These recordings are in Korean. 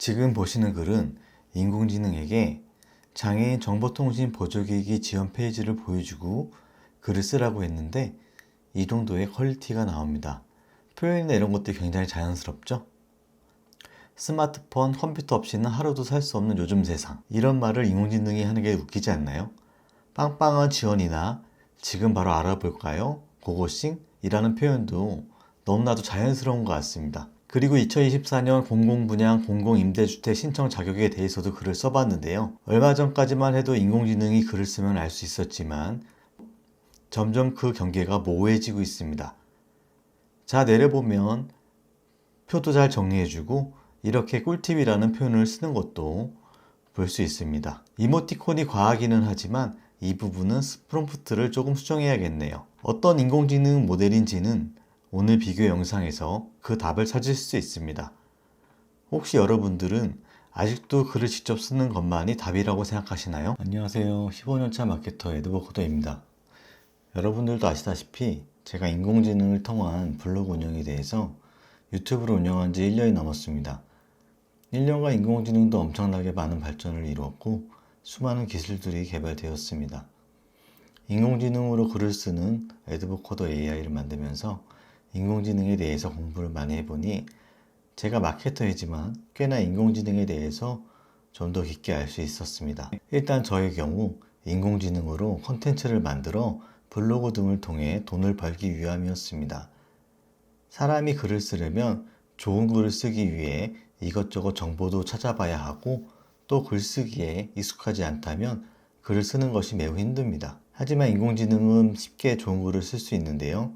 지금 보시는 글은 인공지능에게 장애인 정보통신 보조기기 지원 페이지를 보여주고 글을 쓰라고 했는데 이 정도의 퀄리티가 나옵니다. 표현이나 이런 것들이 굉장히 자연스럽죠? 스마트폰, 컴퓨터 없이는 하루도 살 수 없는 요즘 세상. 이런 말을 인공지능이 하는 게 웃기지 않나요? 빵빵한 지원이나 지금 바로 알아볼까요? 고고싱? 이라는 표현도 너무나도 자연스러운 것 같습니다. 그리고 2024년 공공분양 공공임대주택 신청 자격에 대해서도 글을 써봤는데요. 얼마 전까지만 해도 인공지능이 글을 쓰면 알 수 있었지만 점점 그 경계가 모호해지고 있습니다. 자, 내려보면 표도 잘 정리해주고 이렇게 꿀팁이라는 표현을 쓰는 것도 볼 수 있습니다. 이모티콘이 과하기는 하지만 이 부분은 프롬프트를 조금 수정해야겠네요. 어떤 인공지능 모델인지는 오늘 비교 영상에서 그 답을 찾을 수 있습니다. 혹시 여러분들은 아직도 글을 직접 쓰는 것만이 답이라고 생각하시나요? 안녕하세요. 15년차 마케터 에드워커더입니다. 여러분들도 아시다시피 제가 인공지능을 통한 블로그 운영에 대해서 유튜브를 운영한 지 1년이 넘었습니다. 1년간 인공지능도 엄청나게 많은 발전을 이루었고 수많은 기술들이 개발되었습니다. 인공지능으로 글을 쓰는 에드워커더 AI를 만들면서 인공지능에 대해서 공부를 많이 해보니 제가 마케터이지만 꽤나 인공지능에 대해서 좀 더 깊게 알 수 있었습니다. 일단 저의 경우 인공지능으로 콘텐츠를 만들어 블로그 등을 통해 돈을 벌기 위함이었습니다. 사람이 글을 쓰려면 좋은 글을 쓰기 위해 이것저것 정보도 찾아봐야 하고 또 글쓰기에 익숙하지 않다면 글을 쓰는 것이 매우 힘듭니다. 하지만 인공지능은 쉽게 좋은 글을 쓸 수 있는데요.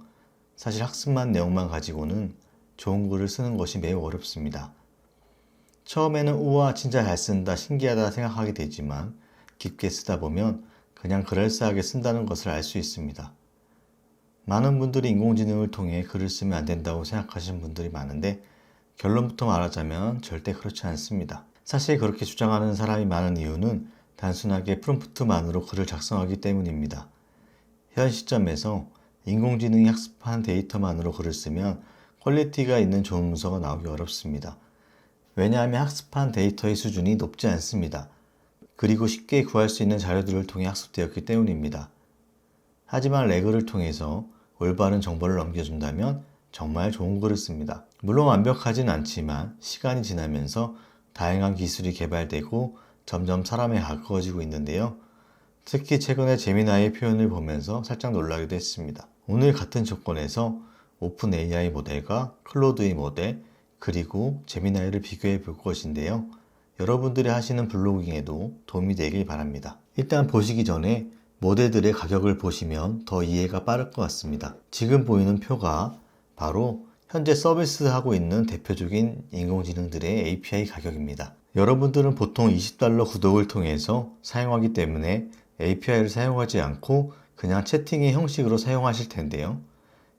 사실 학습만 내용만 가지고는 좋은 글을 쓰는 것이 매우 어렵습니다. 처음에는 우와 진짜 잘 쓴다 신기하다 생각하게 되지만 깊게 쓰다 보면 그냥 그럴싸하게 쓴다는 것을 알 수 있습니다. 많은 분들이 인공지능을 통해 글을 쓰면 안 된다고 생각하시는 분들이 많은데 결론부터 말하자면 절대 그렇지 않습니다. 사실 그렇게 주장하는 사람이 많은 이유는 단순하게 프롬프트만으로 글을 작성하기 때문입니다. 현 시점에서 인공지능이 학습한 데이터만으로 글을 쓰면 퀄리티가 있는 좋은 문서가 나오기 어렵습니다. 왜냐하면 학습한 데이터의 수준이 높지 않습니다. 그리고 쉽게 구할 수 있는 자료들을 통해 학습되었기 때문입니다. 하지만 레그를 통해서 올바른 정보를 넘겨준다면 정말 좋은 글을 씁니다. 물론 완벽하진 않지만 시간이 지나면서 다양한 기술이 개발되고 점점 사람에 가까워지고 있는데요. 특히 최근에 제미나이의 표현을 보면서 살짝 놀라기도 했습니다. 오늘 같은 조건에서 오픈 AI 모델과 클로드의 모델 그리고 제미나이를 비교해 볼 것인데요. 여러분들이 하시는 블로깅에도 도움이 되길 바랍니다. 일단 보시기 전에 모델들의 가격을 보시면 더 이해가 빠를 것 같습니다. 지금 보이는 표가 바로 현재 서비스하고 있는 대표적인 인공지능들의 API 가격입니다. 여러분들은 보통 $20 구독을 통해서 사용하기 때문에 API를 사용하지 않고 그냥 채팅의 형식으로 사용하실 텐데요.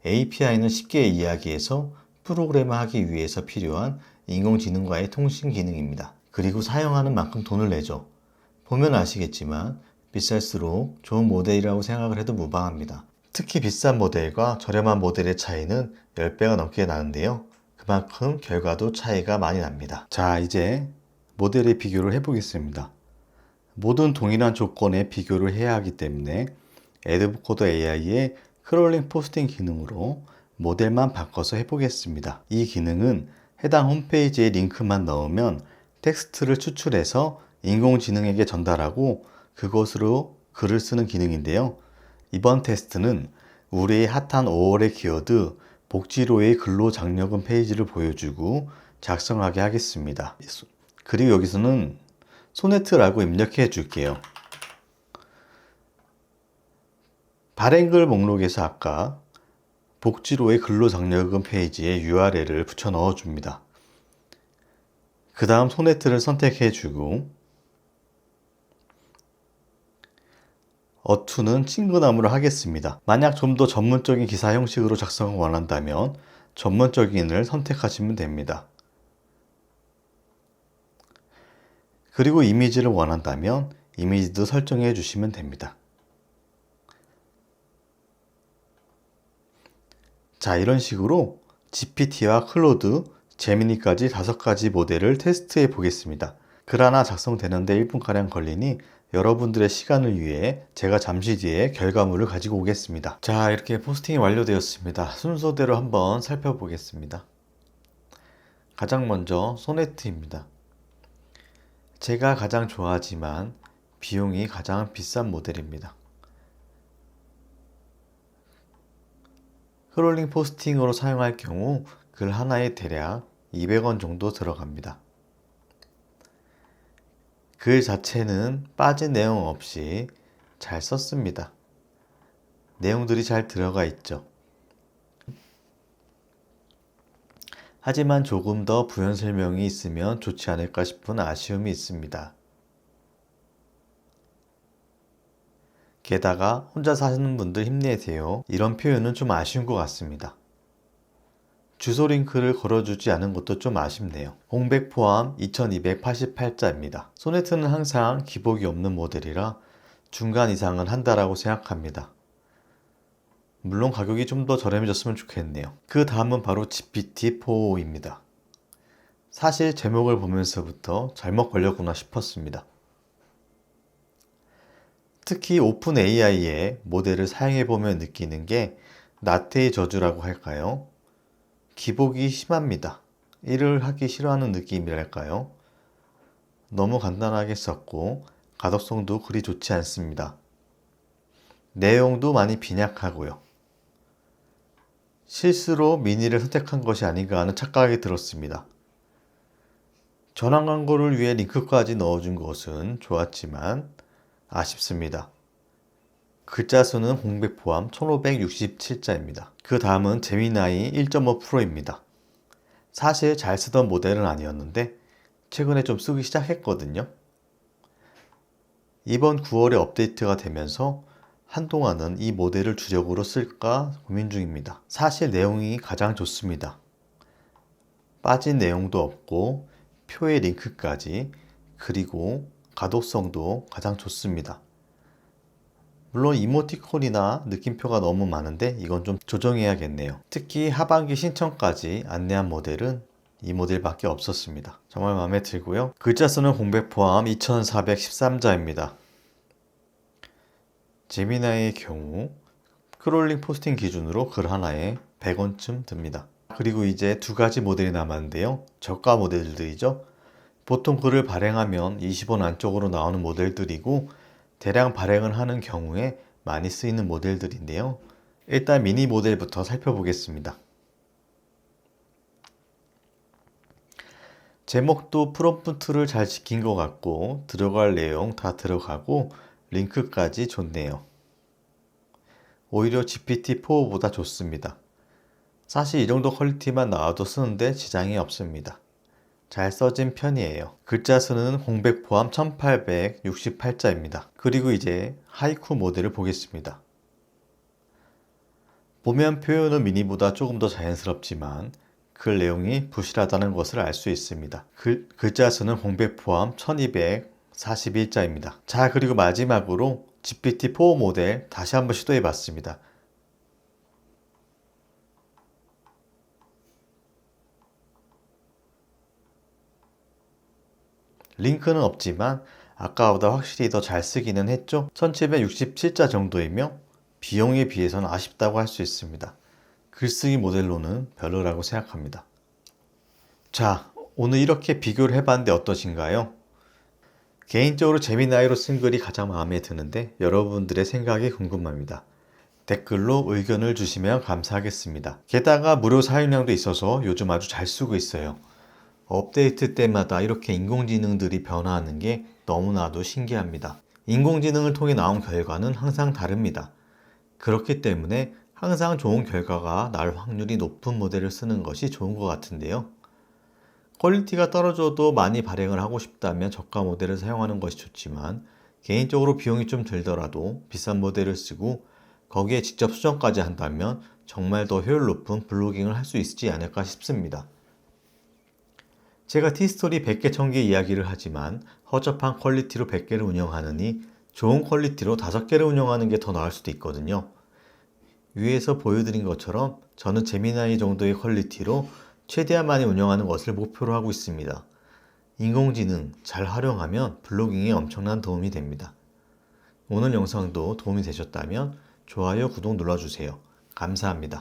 API는 쉽게 이야기해서 프로그램을 하기 위해서 필요한 인공지능과의 통신 기능입니다. 그리고 사용하는 만큼 돈을 내죠. 보면 아시겠지만 비쌀수록 좋은 모델이라고 생각을 해도 무방합니다. 특히 비싼 모델과 저렴한 모델의 차이는 10배가 넘게 나는데요. 그만큼 결과도 차이가 많이 납니다. 자, 이제 모델의 비교를 해보겠습니다. 모든 동일한 조건에 비교를 해야 하기 때문에 에드워커더 AI의 크롤링 포스팅 기능으로 모델만 바꿔서 해보겠습니다. 이 기능은 해당 홈페이지에 링크만 넣으면 텍스트를 추출해서 인공지능에게 전달하고 그것으로 글을 쓰는 기능인데요. 이번 테스트는 우리의 핫한 5월의 키워드 복지로의 근로장려금 페이지를 보여주고 작성하게 하겠습니다. 그리고 여기서는 소네트라고 입력해 줄게요. 발행글 목록에서 아까 복지로의 근로장려금 페이지에 URL을 붙여 넣어 줍니다. 그 다음 소네트를 선택해 주고 어투는 친근함으로 하겠습니다. 만약 좀 더 전문적인 기사 형식으로 작성을 원한다면 전문적인을 선택하시면 됩니다. 그리고 이미지를 원한다면 이미지도 설정해 주시면 됩니다. 자, 이런 식으로 GPT와 클로드, 제미니까지 5가지 모델을 테스트해 보겠습니다. 글 하나 작성되는데 1분가량 걸리니 여러분들의 시간을 위해 제가 잠시 뒤에 결과물을 가지고 오겠습니다. 자, 이렇게 포스팅이 완료되었습니다. 순서대로 한번 살펴보겠습니다. 가장 먼저 소네트입니다. 제가 가장 좋아하지만 비용이 가장 비싼 모델입니다. 스크롤링 포스팅으로 사용할 경우 글 하나에 대략 200원 정도 들어갑니다. 글 자체는 빠진 내용 없이 잘 썼습니다. 내용들이 잘 들어가 있죠. 하지만 조금 더 부연 설명이 있으면 좋지 않을까 싶은 아쉬움이 있습니다. 게다가 혼자 사시는 분들 힘내세요. 이런 표현은 좀 아쉬운 것 같습니다. 주소 링크를 걸어주지 않은 것도 좀 아쉽네요. 공백 포함 2288자입니다. 소네트는 항상 기복이 없는 모델이라 중간 이상은 한다라고 생각합니다. 물론 가격이 좀 더 저렴해졌으면 좋겠네요. 그 다음은 바로 GPT-4입니다. 사실 제목을 보면서부터 잘못 걸렸구나 싶었습니다. 특히 오픈 AI의 모델을 사용해보면 느끼는 게 나태의 저주라고 할까요? 기복이 심합니다. 일을 하기 싫어하는 느낌이랄까요? 너무 간단하게 썼고 가독성도 그리 좋지 않습니다. 내용도 많이 빈약하고요. 실수로 미니를 선택한 것이 아닌가 하는 착각이 들었습니다. 전환 광고를 위해 링크까지 넣어준 것은 좋았지만 아쉽습니다. 글자 수는 공백 포함 1567자입니다. 그 다음은 제미나이 1.5%입니다. 사실 잘 쓰던 모델은 아니었는데 최근에 좀 쓰기 시작했거든요. 이번 9월에 업데이트가 되면서 한동안은 이 모델을 주력으로 쓸까 고민 중입니다. 사실 내용이 가장 좋습니다. 빠진 내용도 없고 표의 링크까지, 그리고 가독성도 가장 좋습니다. 물론 이모티콘이나 느낌표가 너무 많은데 이건 좀 조정해야겠네요. 특히 하반기 신청까지 안내한 모델은 이 모델밖에 없었습니다. 정말 마음에 들고요. 글자 수는 공백 포함 2413자입니다. 제미나이의 경우 스크롤링 포스팅 기준으로 글 하나에 100원쯤 듭니다. 그리고 이제 2가지 모델이 남았는데요. 저가 모델들이죠. 보통 글을 발행하면 20원 안쪽으로 나오는 모델들이고 대량 발행을 하는 경우에 많이 쓰이는 모델들인데요. 일단 미니 모델부터 살펴보겠습니다. 제목도 프롬프트를 잘 지킨 것 같고 들어갈 내용 다 들어가고 링크까지 좋네요. 오히려 GPT-4보다 좋습니다. 사실 이 정도 퀄리티만 나와도 쓰는데 지장이 없습니다. 잘 써진 편이에요. 글자 수는 공백 포함 1868자입니다. 그리고 이제 하이쿠 모델을 보겠습니다. 보면 표현은 미니보다 조금 더 자연스럽지만 글 내용이 부실하다는 것을 알 수 있습니다. 글자 수는 공백 포함 1241자입니다. 자, 그리고 마지막으로 GPT-4 모델 다시 한번 시도해 봤습니다. 링크는 없지만 아까보다 확실히 더 잘 쓰기는 했죠. 1767자 정도이며 비용에 비해서는 아쉽다고 할 수 있습니다. 글쓰기 모델로는 별로라고 생각합니다. 자, 오늘 이렇게 비교를 해봤는데 어떠신가요? 개인적으로 제미나이로 쓴 글이 가장 마음에 드는데 여러분들의 생각이 궁금합니다. 댓글로 의견을 주시면 감사하겠습니다. 게다가 무료 사용량도 있어서 요즘 아주 잘 쓰고 있어요. 업데이트 때마다 이렇게 인공지능들이 변화하는 게 너무나도 신기합니다. 인공지능을 통해 나온 결과는 항상 다릅니다. 그렇기 때문에 항상 좋은 결과가 날 확률이 높은 모델을 쓰는 것이 좋은 것 같은데요. 퀄리티가 떨어져도 많이 발행을 하고 싶다면 저가 모델을 사용하는 것이 좋지만 개인적으로 비용이 좀 들더라도 비싼 모델을 쓰고 거기에 직접 수정까지 한다면 정말 더 효율 높은 블로깅을 할 수 있지 않을까 싶습니다. 제가 티스토리 100개 1000개 이야기를 하지만 허접한 퀄리티로 100개를 운영하느니 좋은 퀄리티로 5개를 운영하는 게 더 나을 수도 있거든요. 위에서 보여드린 것처럼 저는 제미나이 정도의 퀄리티로 최대한 많이 운영하는 것을 목표로 하고 있습니다. 인공지능 잘 활용하면 블로깅에 엄청난 도움이 됩니다. 오늘 영상도 도움이 되셨다면 좋아요, 구독 눌러주세요. 감사합니다.